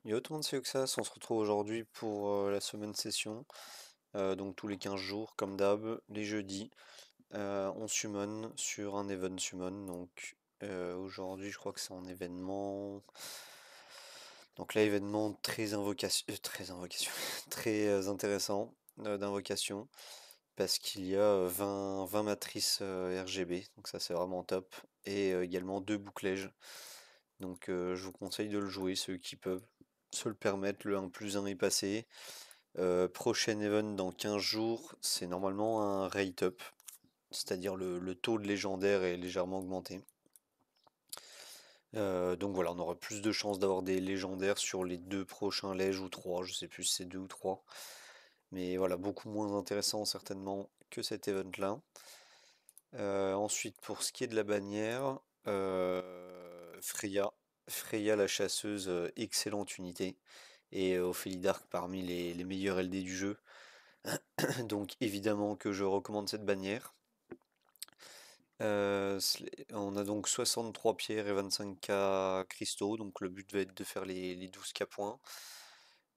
Yo tout le monde, c'est Oxas, on se retrouve aujourd'hui pour la semaine session, donc tous les 15 jours comme d'hab, les jeudis, on summon sur un event summon, donc aujourd'hui je crois que c'est un événement, donc là événement très invocation, très intéressant d'invocation, parce qu'il y a 20 matrices RGB, donc ça c'est vraiment top, et également 2 bouclèges. Donc je vous conseille de le jouer, ceux qui peuvent se le permettre, le 1 plus 1 est passé. Prochain event dans 15 jours, c'est normalement un rate up, c'est-à-dire le taux de légendaire est légèrement augmenté. Donc voilà, on aura plus de chances d'avoir des légendaires sur les 2 prochains lèges ou 3, je sais plus si c'est 2 ou 3. Mais voilà, beaucoup moins intéressant certainement que cet event-là. Ensuite, pour ce qui est de la bannière, Freya. Freya la chasseuse, excellente unité. Et Ophélie Dark parmi les meilleurs LD du jeu. Donc évidemment que je recommande cette bannière. On a donc 63 pierres et 25k cristaux, donc le but va être de faire les 12k points.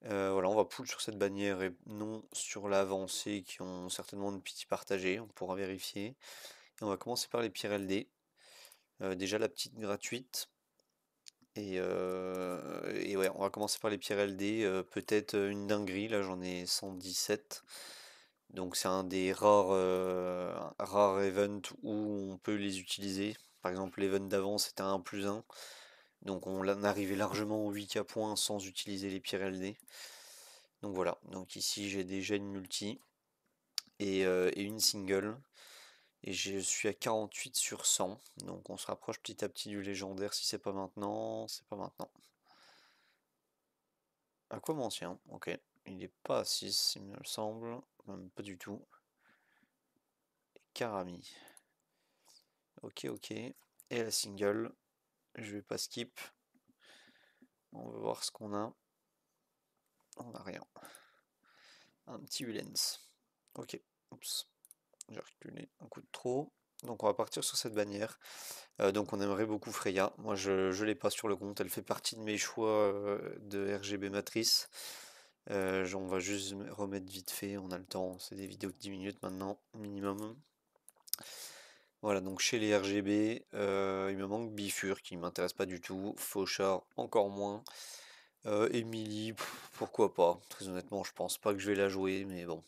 Voilà, on va pull sur cette bannière et non sur l'avancée qui ont certainement une petite partagée, on pourra vérifier. Et on va commencer par les pierres LD. Déjà la petite gratuite. Et ouais, on va commencer par les pierres LD. Peut-être une dinguerie, là j'en ai 117. Donc c'est un des rares events où on peut les utiliser. Par exemple, l'event d'avant c'était un 1 plus 1. Donc on en arrivait largement au 8k points sans utiliser les pierres LD. Donc voilà, donc ici j'ai déjà une multi et une single. Et je suis à 48 sur 100. Donc on se rapproche petit à petit du légendaire. Si c'est pas maintenant, c'est pas maintenant. À quoi m'ancien? Ok. Il est pas à 6, il me semble. Même pas du tout. Karami. Ok, ok. Et la single. Je vais pas skip. On va voir ce qu'on a. On a rien. Un petit Ulens. Ok. Oups. J'ai reculé un coup de trop. Donc on va partir sur cette bannière. Donc on aimerait beaucoup Freya. Moi je l'ai pas sur le compte. Elle fait partie de mes choix de RGB Matrice. On va juste remettre vite fait. On a le temps. C'est des vidéos de 10 minutes maintenant, minimum. Voilà, donc chez les RGB, il me manque Bifur qui m'intéresse pas du tout. Fauchard encore moins. Emily, pourquoi pas. Très honnêtement, je pense pas que je vais la jouer, mais bon.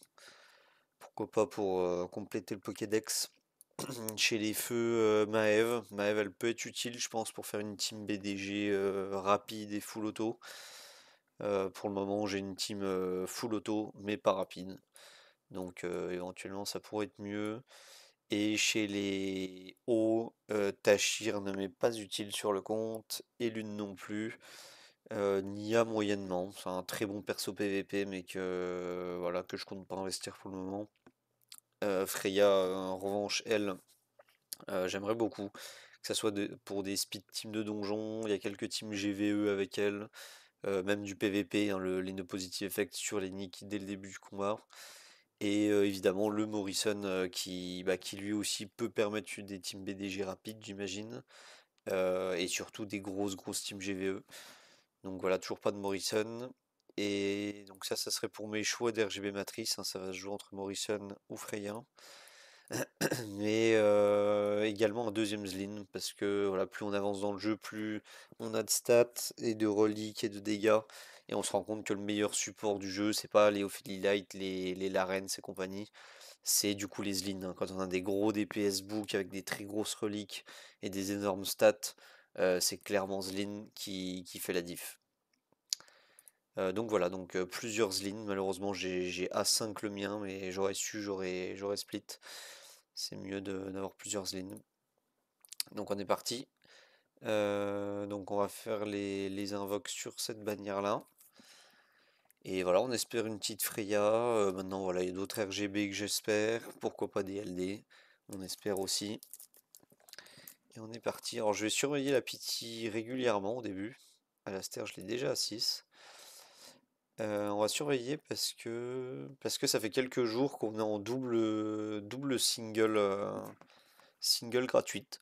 Pourquoi pas pour compléter le Pokédex. Chez les feux, Maëv. Maëv, elle peut être utile, je pense, pour faire une team BDG rapide et full auto. Pour le moment, j'ai une team full auto, mais pas rapide. Donc éventuellement, ça pourrait être mieux. Et chez les hauts, Tachir ne m'est pas utile sur le compte, et Lune non plus. Nia moyennement, c'est un très bon perso PVP, mais que voilà que je compte pas investir pour le moment. Freya, en revanche, elle, j'aimerais beaucoup que ça soit pour des speed teams de donjons. Il y a quelques teams GVE avec elle, même du PVP, hein, les no positive effect sur les nicks dès le début du combat. Et évidemment le Morrison qui lui aussi peut permettre des teams BDG rapides, j'imagine. Et surtout des grosses teams GVE. Donc voilà, toujours pas de Morrison. Et donc ça serait pour mes choix d'RGB Matrice, hein, ça va se jouer entre Morrison ou Freya. Mais également un deuxième Zlin, parce que voilà, plus on avance dans le jeu, plus on a de stats et de reliques et de dégâts. Et on se rend compte que le meilleur support du jeu, c'est pas les Ophélie Light, les Larens et compagnie, c'est du coup les Zlin, hein. Quand on a des gros DPS book avec des très grosses reliques et des énormes stats, c'est clairement Zlin qui fait la diff. Donc voilà, donc plusieurs Zlin. Malheureusement, j'ai A5 le mien, mais j'aurais su, j'aurais split. C'est mieux d'avoir plusieurs Zlin. Donc on est parti. Donc on va faire les invoques sur cette bannière-là. Et voilà, on espère une petite Freya. Maintenant, voilà, il y a d'autres RGB que j'espère. Pourquoi pas des LD? On espère aussi. Et on est parti. Alors je vais surveiller la pity régulièrement au début. Alastair, je l'ai déjà à 6. On va surveiller parce que ça fait quelques jours qu'on est en double single gratuite.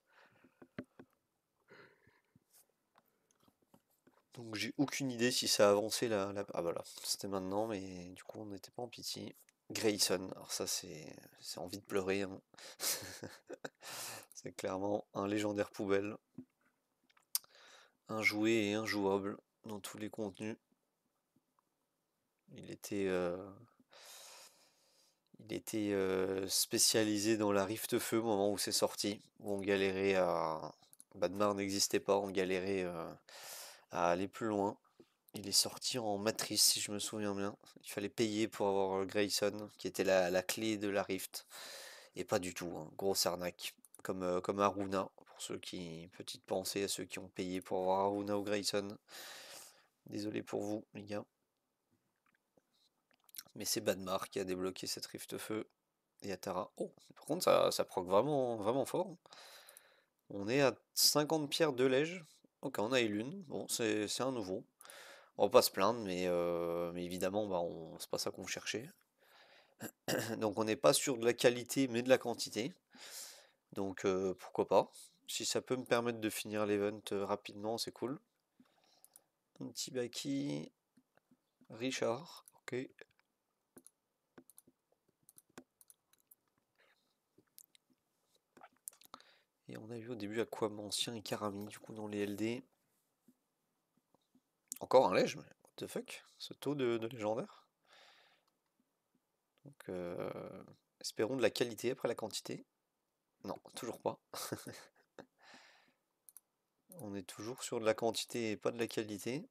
Donc j'ai aucune idée si ça a avancé Ah voilà, c'était maintenant, mais du coup on n'était pas en pitié. Grayson, alors ça c'est envie de pleurer, hein. C'est clairement un légendaire poubelle. Un joué et injouable dans tous les contenus. Il était, euh, il était spécialisé dans la Rift Feu au moment où c'est sorti, où on galérait à... Badmar n'existait pas, on galérait à aller plus loin. Il est sorti en matrice, si je me souviens bien. Il fallait payer pour avoir Grayson, qui était la clé de la Rift. Et pas du tout, hein. Grosse arnaque. Comme Aruna, pour ceux qui... Petite pensée à ceux qui ont payé pour avoir Aruna ou Grayson. Désolé pour vous, les gars. Mais c'est Badmar qui a débloqué cette Rift Feu. Et Atara. Oh, par contre, ça proc vraiment, vraiment fort. On est à 50 pierres de lège. Ok, on a eu l'une. Bon, c'est un nouveau. On va pas se plaindre, mais évidemment, bah, c'est pas ça qu'on cherchait. Donc on n'est pas sur de la qualité, mais de la quantité. Donc pourquoi pas. Si ça peut me permettre de finir l'event rapidement, c'est cool. Un petit Baki. Richard. Ok. Et on a vu au début Aquamancien et Karami, du coup, dans les LD. Encore un lège, mais what the fuck? Ce taux de légendaire. Donc, espérons de la qualité après la quantité. Non, toujours pas. On est toujours sur de la quantité et pas de la qualité.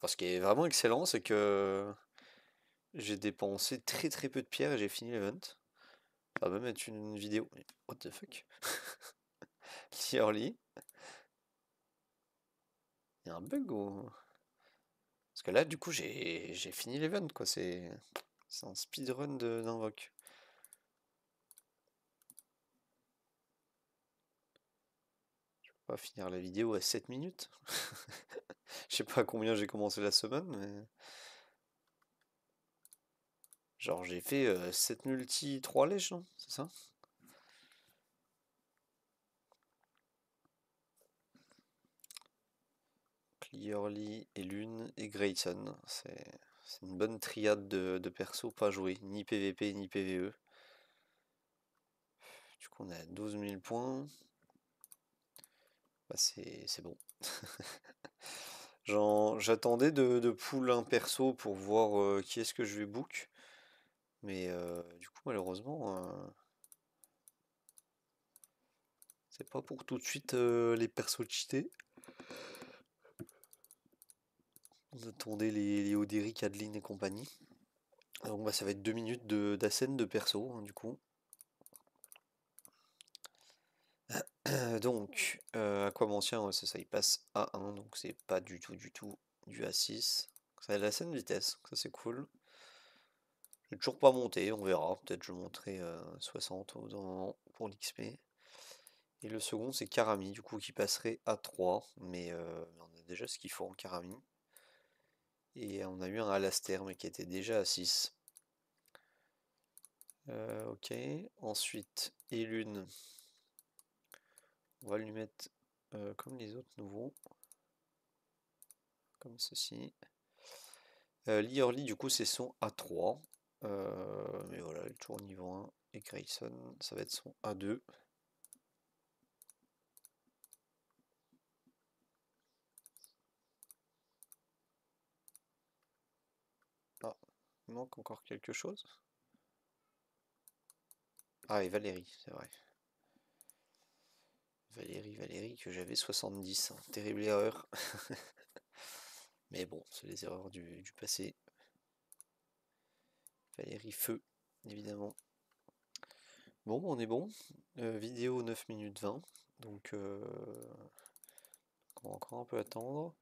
Ce qui est vraiment excellent, c'est que j'ai dépensé très très peu de pierres et j'ai fini l'event. Ça va même être une vidéo. Mais what the fuck? Early. Il y a un bug ou... Parce que là, du coup, j'ai fini l'event, quoi. C'est un speedrun d'invoque. On va finir la vidéo à 7 minutes. Je sais pas à combien j'ai commencé la semaine, mais... Genre j'ai fait 7 multi 3 lèches, non? C'est ça? Clearly et Lune et Grayson. C'est une bonne triade de persos pas joués, ni PVP ni PVE. Du coup on a 12 000 points. Bah, c'est bon. J'attendais de pull un perso pour voir qui est-ce que je vais book. Mais du coup malheureusement c'est pas pour tout de suite les persos cheatés. On attendait les Oderic, Adeline et compagnie. Donc bah, ça va être 2 minutes d'Assen de perso, hein, du coup. Donc, Aquamancien, ouais, c'est ça, il passe à 1, donc c'est pas du tout du A6. Ça a la scène vitesse, ça c'est cool. J'ai toujours pas monté, on verra. Peut-être je monterai 60 au bout d'un moment pour l'XP. Et le second c'est Karami, du coup qui passerait à 3, mais on a déjà ce qu'il faut en Karami. Et on a eu un Alastair, mais qui était déjà à 6. Ok, ensuite Elune, on va lui mettre comme les autres nouveaux, comme ceci. Liorly, du coup, c'est son A3. Mais voilà, le tour niveau 1. Et Grayson, ça va être son A2. Ah, il manque encore quelque chose. Ah, et Valérie, c'est vrai. Valérie, que j'avais 70. Hein. Terrible erreur. Mais bon, c'est les erreurs du passé. Valérie Feu, évidemment. Bon, on est bon. Vidéo 9 minutes 20. Donc, on va encore un peu attendre.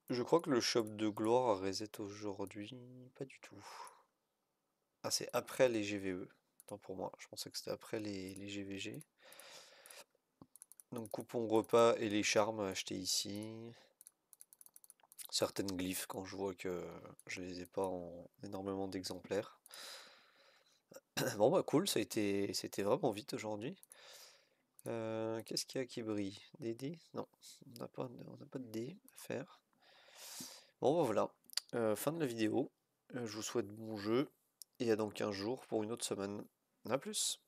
Je crois que le shop de gloire a reset aujourd'hui. Pas du tout. Ah, c'est après les GVE. Tant pour moi, je pensais que c'était après les GVG. Donc coupon repas et les charmes achetés ici. Certaines glyphes quand je vois que je les ai pas en énormément d'exemplaires. Bon bah cool, c'était vraiment vite aujourd'hui. Qu'est-ce qu'il y a qui brille? Des dés? Non, on n'a pas de dés à faire. Bon, bah voilà, fin de la vidéo. Je vous souhaite bon jeu et à dans 15 jours pour une autre semaine. A plus!